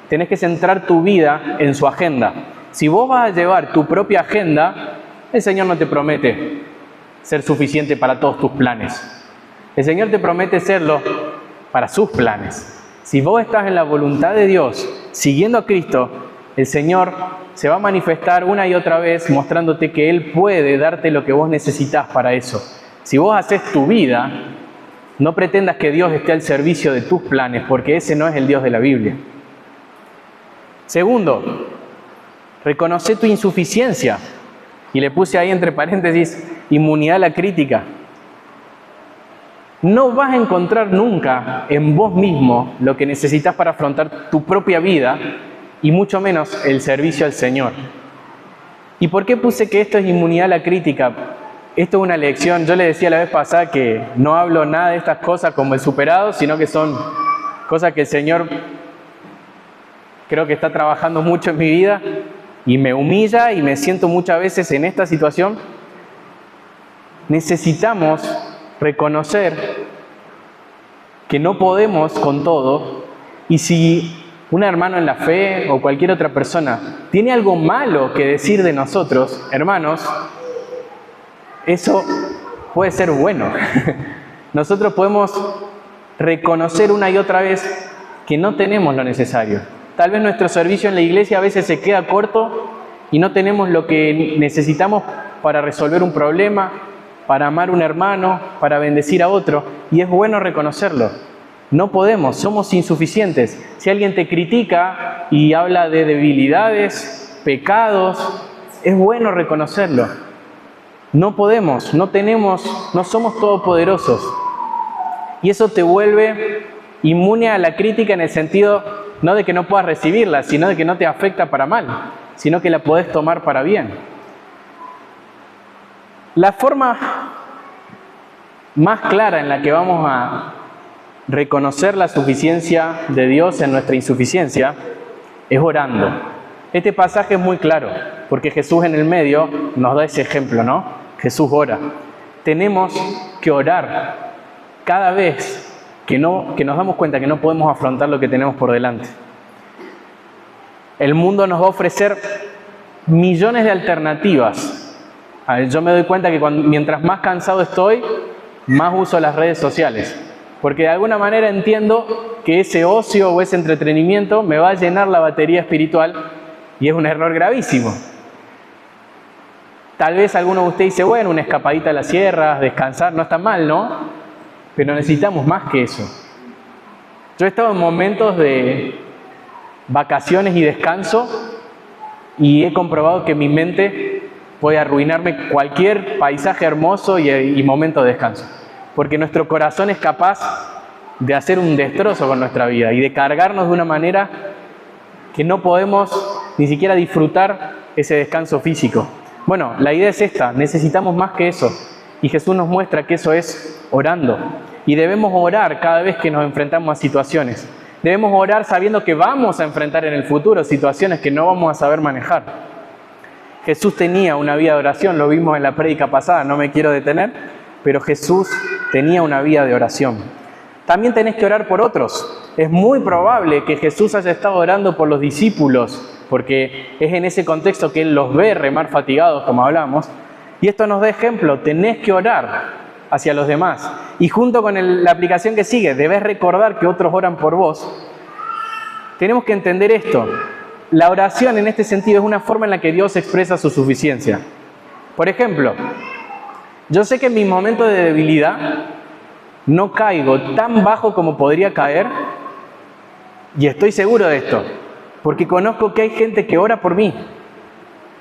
tenés que centrar tu vida en su agenda. Si vos vas a llevar tu propia agenda, el Señor no te promete ser suficiente para todos tus planes. El Señor te promete serlo para sus planes. Si vos estás en la voluntad de Dios, siguiendo a Cristo, el Señor se va a manifestar una y otra vez mostrándote que Él puede darte lo que vos necesitas para eso. Si vos haces tu vida No pretendas que Dios esté al servicio de tus planes, porque ese no es el Dios de la Biblia. Segundo, reconoce tu insuficiencia. Y le puse ahí entre paréntesis, inmunidad a la crítica. No vas a encontrar nunca en vos mismo lo que necesitas para afrontar tu propia vida y mucho menos el servicio al Señor. ¿Y por qué puse que esto es inmunidad a la crítica? Esto es una lección. Yo le decía la vez pasada que no hablo nada de estas cosas como el superado, sino que son cosas que el Señor creo que está trabajando mucho en mi vida y me humilla y me siento muchas veces en esta situación. Necesitamos reconocer que no podemos con todo, y si un hermano en la fe o cualquier otra persona tiene algo malo que decir de nosotros, hermanos, eso puede ser bueno. Nosotros podemos reconocer una y otra vez que no tenemos lo necesario. Tal vez nuestro servicio en la iglesia a veces se queda corto y no tenemos lo que necesitamos para resolver un problema, para amar a un hermano, para bendecir a otro, y es bueno reconocerlo. No podemos, somos insuficientes. Si alguien te critica y habla de debilidades, pecados, es bueno reconocerlo. No podemos, no tenemos, no somos todopoderosos. Y eso te vuelve inmune a la crítica en el sentido no de que no puedas recibirla, sino de que no te afecta para mal, sino que la podés tomar para bien. La forma más clara en la que vamos a reconocer la suficiencia de Dios en nuestra insuficiencia es orando. Este pasaje es muy claro, porque Jesús en el medio nos da ese ejemplo, ¿no? Jesús ora. Tenemos que orar cada vez que nos damos cuenta que no podemos afrontar lo que tenemos por delante. El mundo nos va a ofrecer millones de alternativas. Yo me doy cuenta que mientras más cansado estoy, más uso las redes sociales. Porque de alguna manera entiendo que ese ocio o ese entretenimiento me va a llenar la batería espiritual y es un error gravísimo. Tal vez alguno de ustedes dice, bueno, una escapadita a las sierras, descansar, no está mal, ¿no? Pero necesitamos más que eso. Yo he estado en momentos de vacaciones y descanso y he comprobado que mi mente puede arruinarme cualquier paisaje hermoso y momento de descanso. Porque nuestro corazón es capaz de hacer un destrozo con nuestra vida y de cargarnos de una manera que no podemos ni siquiera disfrutar ese descanso físico. Bueno, la idea es esta, necesitamos más que eso. Y Jesús nos muestra que eso es orando. Y debemos orar cada vez que nos enfrentamos a situaciones. Debemos orar sabiendo que vamos a enfrentar en el futuro situaciones que no vamos a saber manejar. Jesús tenía una vida de oración, lo vimos en la prédica pasada, no me quiero detener, pero Jesús tenía una vida de oración. También tenés que orar por otros. Es muy probable que Jesús haya estado orando por los discípulos, porque es en ese contexto que Él los ve remar fatigados, como hablamos. Y esto nos da ejemplo, tenés que orar hacia los demás. Y junto con la aplicación que sigue, debes recordar que otros oran por vos. Tenemos que entender esto. La oración en este sentido es una forma en la que Dios expresa su suficiencia. Por ejemplo, yo sé que en mis momentos de debilidad no caigo tan bajo como podría caer, y estoy seguro de esto, porque conozco que hay gente que ora por mí.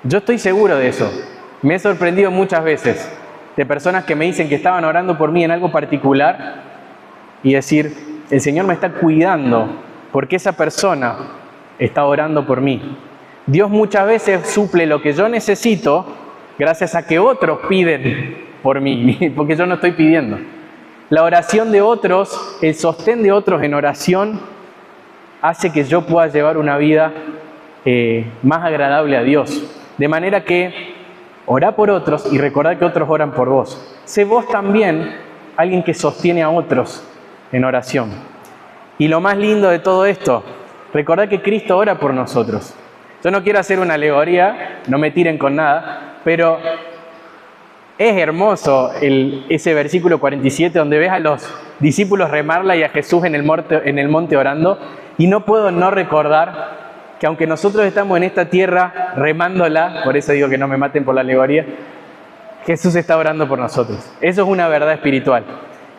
Yo estoy seguro de eso. Me he sorprendido muchas veces de personas que me dicen que estaban orando por mí en algo particular y decir, el Señor me está cuidando porque esa persona está orando por mí. Dios muchas veces suple lo que yo necesito gracias a que otros piden por mí, porque yo no estoy pidiendo. La oración de otros, el sostén de otros en oración, hace que yo pueda llevar una vida más agradable a Dios. De manera que orá por otros y recordá que otros oran por vos. Sé vos también alguien que sostiene a otros en oración. Y lo más lindo de todo esto, recordá que Cristo ora por nosotros. Yo no quiero hacer una alegoría, no me tiren con nada, pero es hermoso ese versículo 47 donde ves a los discípulos remarla y a Jesús en el monte orando, y no puedo no recordar que aunque nosotros estamos en esta tierra remándola, por eso digo que no me maten por la alegoría, Jesús está orando por nosotros. Eso es una verdad espiritual.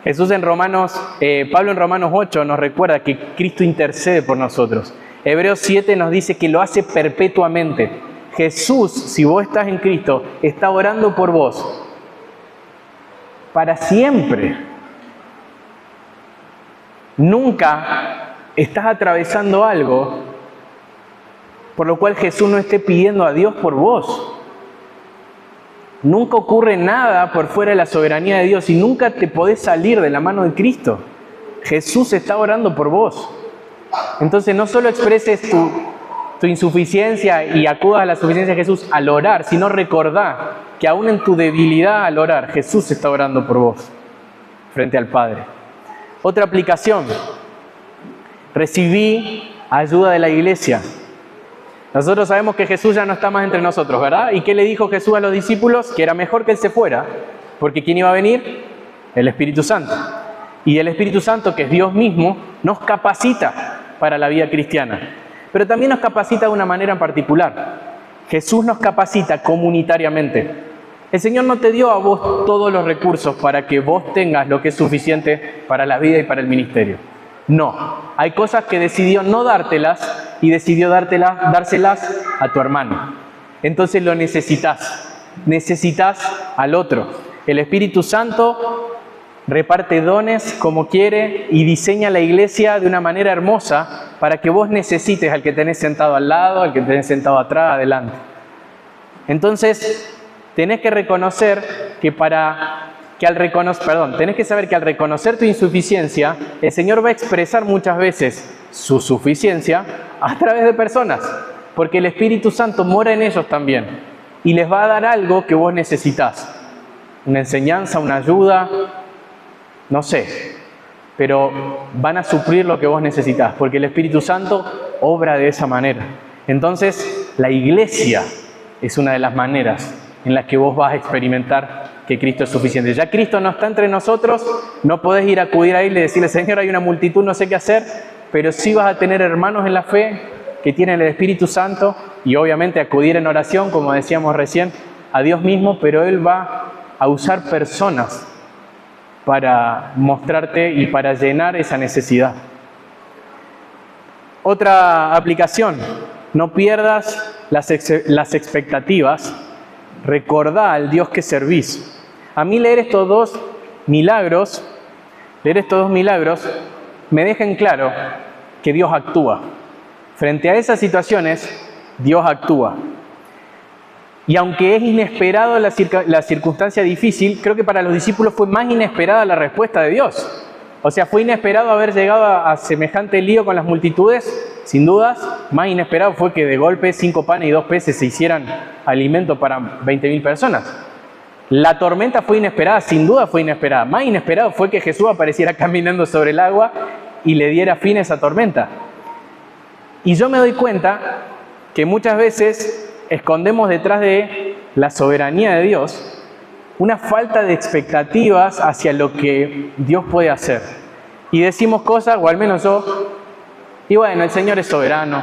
Jesús Pablo en Romanos 8 nos recuerda que Cristo intercede por nosotros. Hebreos 7 nos dice que lo hace perpetuamente. Jesús, si vos estás en Cristo, está orando por vos para siempre. Nunca estás atravesando algo por lo cual Jesús no esté pidiendo a Dios por vos. Nunca ocurre nada por fuera de la soberanía de Dios y nunca te podés salir de la mano de Cristo. Jesús está orando por vos. Entonces no solo expreses tu insuficiencia y acudas a la suficiencia de Jesús al orar, sino recordá que aún en tu debilidad al orar, Jesús está orando por vos frente al Padre. Otra aplicación, recibí ayuda de la iglesia. Nosotros sabemos que Jesús ya no está más entre nosotros, ¿verdad? ¿Y qué le dijo Jesús a los discípulos? Que era mejor que Él se fuera, porque ¿quién iba a venir? El Espíritu Santo. Y el Espíritu Santo, que es Dios mismo, nos capacita para la vida cristiana. Pero también nos capacita de una manera en particular. Jesús nos capacita comunitariamente. El Señor no te dio a vos todos los recursos para que vos tengas lo que es suficiente para la vida y para el ministerio. No, hay cosas que decidió no dártelas y decidió dárselas a tu hermano. Entonces lo necesitas al otro. El Espíritu Santo reparte dones como quiere y diseña la iglesia de una manera hermosa para que vos necesites al que tenés sentado al lado, al que tenés sentado atrás, adelante. Entonces, tenés que reconocer tenés que saber que al reconocer tu insuficiencia, el Señor va a expresar muchas veces su suficiencia a través de personas, porque el Espíritu Santo mora en ellos también y les va a dar algo que vos necesitas, una enseñanza, una ayuda, no sé, pero van a suplir lo que vos necesitas, porque el Espíritu Santo obra de esa manera. Entonces, la iglesia es una de las maneras en las que vos vas a experimentar que Cristo es suficiente. Ya Cristo no está entre nosotros, no podés ir a acudir a Él y decirle, Señor, hay una multitud, no sé qué hacer, pero sí vas a tener hermanos en la fe que tienen el Espíritu Santo y obviamente acudir en oración, como decíamos recién, a Dios mismo, pero Él va a usar personas para mostrarte y para llenar esa necesidad. Otra aplicación, no pierdas las expectativas, recordá al Dios que servís. A mí leer estos dos milagros me dejan claro que Dios actúa. Frente a esas situaciones, Dios actúa. Y aunque es inesperado la circunstancia difícil, creo que para los discípulos fue más inesperada la respuesta de Dios. O sea, fue inesperado haber llegado a semejante lío con las multitudes, sin dudas. Más inesperado fue que de golpe 5 panes y 2 peces se hicieran alimento para 20.000 personas. La tormenta fue inesperada, sin duda fue inesperada. Más inesperado fue que Jesús apareciera caminando sobre el agua y le diera fin a esa tormenta. Y yo me doy cuenta que muchas veces escondemos detrás de la soberanía de Dios una falta de expectativas hacia lo que Dios puede hacer. Y decimos cosas, o al menos yo, y bueno, el Señor es soberano,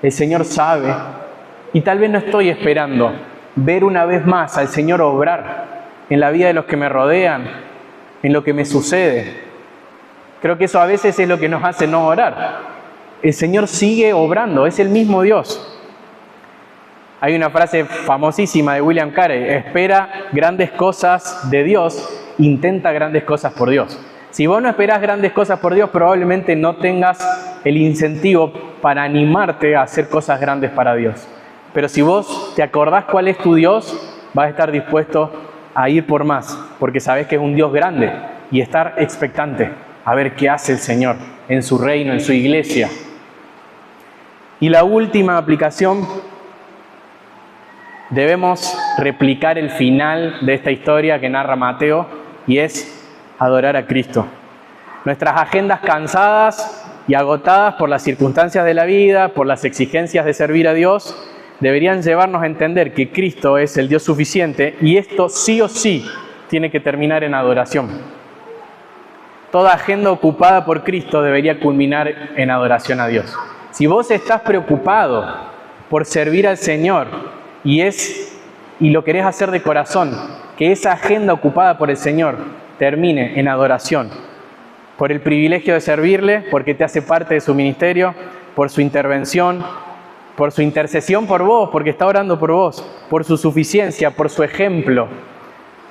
el Señor sabe, y tal vez no estoy esperando ver una vez más al Señor obrar en la vida de los que me rodean, en lo que me sucede. Creo que eso a veces es lo que nos hace no orar. El Señor sigue obrando, es el mismo Dios. Hay una frase famosísima de William Carey: espera grandes cosas de Dios, intenta grandes cosas por Dios. Si vos no esperás grandes cosas por Dios, probablemente no tengas el incentivo para animarte a hacer cosas grandes para Dios. Pero si vos te acordás cuál es tu Dios, vas a estar dispuesto a ir por más, porque sabés que es un Dios grande, y estar expectante a ver qué hace el Señor en su reino, en su iglesia. Y la última aplicación, debemos replicar el final de esta historia que narra Mateo, y es adorar a Cristo. Nuestras agendas cansadas y agotadas por las circunstancias de la vida, por las exigencias de servir a Dios, deberían llevarnos a entender que Cristo es el Dios suficiente, y esto sí o sí tiene que terminar en adoración. Toda agenda ocupada por Cristo debería culminar en adoración a Dios. Si vos estás preocupado por servir al Señor y lo querés hacer de corazón, que esa agenda ocupada por el Señor termine en adoración, por el privilegio de servirle, porque te hace parte de su ministerio, por su intervención, por su intercesión por vos, porque está orando por vos, por su suficiencia, por su ejemplo,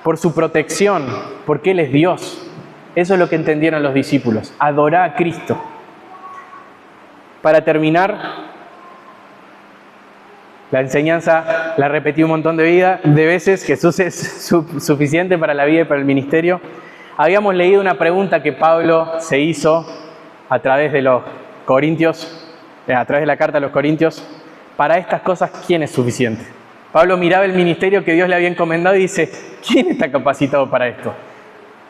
por su protección, porque Él es Dios. Eso es lo que entendieron los discípulos. Adorá a Cristo. Para terminar, la enseñanza la repetí un montón de veces. Jesús es suficiente para la vida y para el ministerio. Habíamos leído una pregunta que Pablo se hizo a través de los Corintios, a través de la carta a los Corintios. Para estas cosas, ¿quién es suficiente? Pablo miraba el ministerio que Dios le había encomendado y dice, ¿quién está capacitado para esto?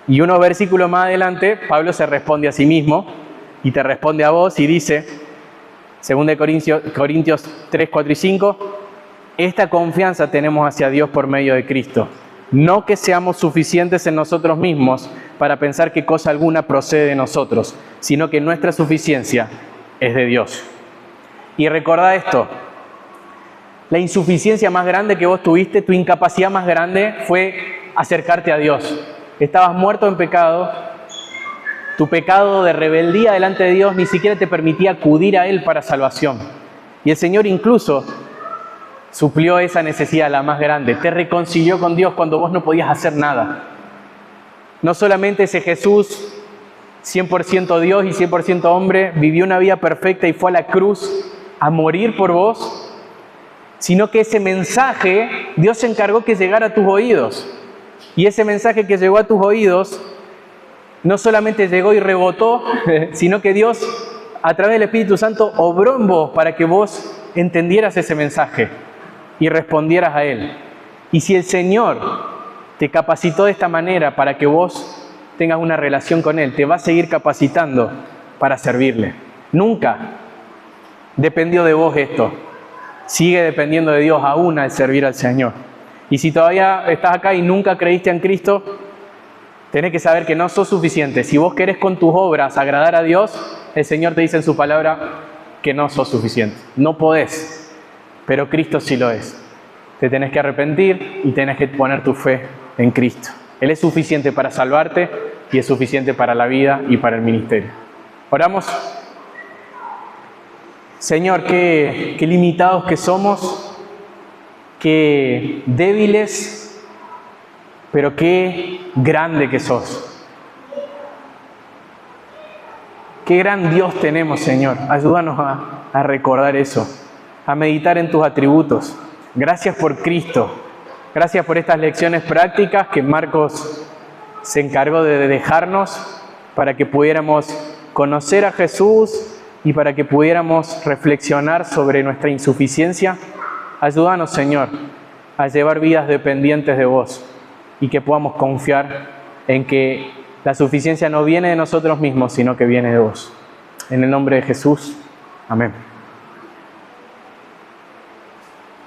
Y unos versículos más adelante, Pablo se responde a sí mismo y te responde a vos y dice, 2 Corintios 3, 4 y 5, esta confianza tenemos hacia Dios por medio de Cristo. No que seamos suficientes en nosotros mismos para pensar que cosa alguna procede de nosotros, sino que nuestra suficiencia es de Dios. Y recordá esto, la insuficiencia más grande que vos tuviste, tu incapacidad más grande fue acercarte a Dios. Estabas muerto en pecado, tu pecado de rebeldía delante de Dios ni siquiera te permitía acudir a Él para salvación. Y el Señor incluso suplió esa necesidad, la más grande. Te reconcilió con Dios cuando vos no podías hacer nada. No solamente ese Jesús, 100% Dios y 100% hombre, vivió una vida perfecta y fue a la cruz a morir por vos, sino que ese mensaje Dios se encargó que llegara a tus oídos. Y ese mensaje que llegó a tus oídos no solamente llegó y rebotó, sino que Dios, a través del Espíritu Santo, obró en vos para que vos entendieras ese mensaje y respondieras a Él. Y si el Señor te capacitó de esta manera para que vos tengas una relación con Él, te va a seguir capacitando para servirle. Nunca dependió de vos esto. Sigue dependiendo de Dios aún al servir al Señor. Y si todavía estás acá y nunca creíste en Cristo, tenés que saber que no sos suficiente. Si vos querés con tus obras agradar a Dios, el Señor te dice en su palabra que no sos suficiente. No podés, pero Cristo sí lo es. Te tenés que arrepentir y tenés que poner tu fe en Cristo. Él es suficiente para salvarte y es suficiente para la vida y para el ministerio. Oramos. Señor, qué limitados que somos, qué débiles, pero qué grande que sos. Qué gran Dios tenemos, Señor. Ayúdanos a recordar eso, a meditar en tus atributos. Gracias por Cristo. Gracias por estas lecciones prácticas que Marcos se encargó de dejarnos para que pudiéramos conocer a Jesús y para que pudiéramos reflexionar sobre nuestra insuficiencia. Ayúdanos, Señor, a llevar vidas dependientes de vos y que podamos confiar en que la suficiencia no viene de nosotros mismos, sino que viene de vos. En el nombre de Jesús. Amén.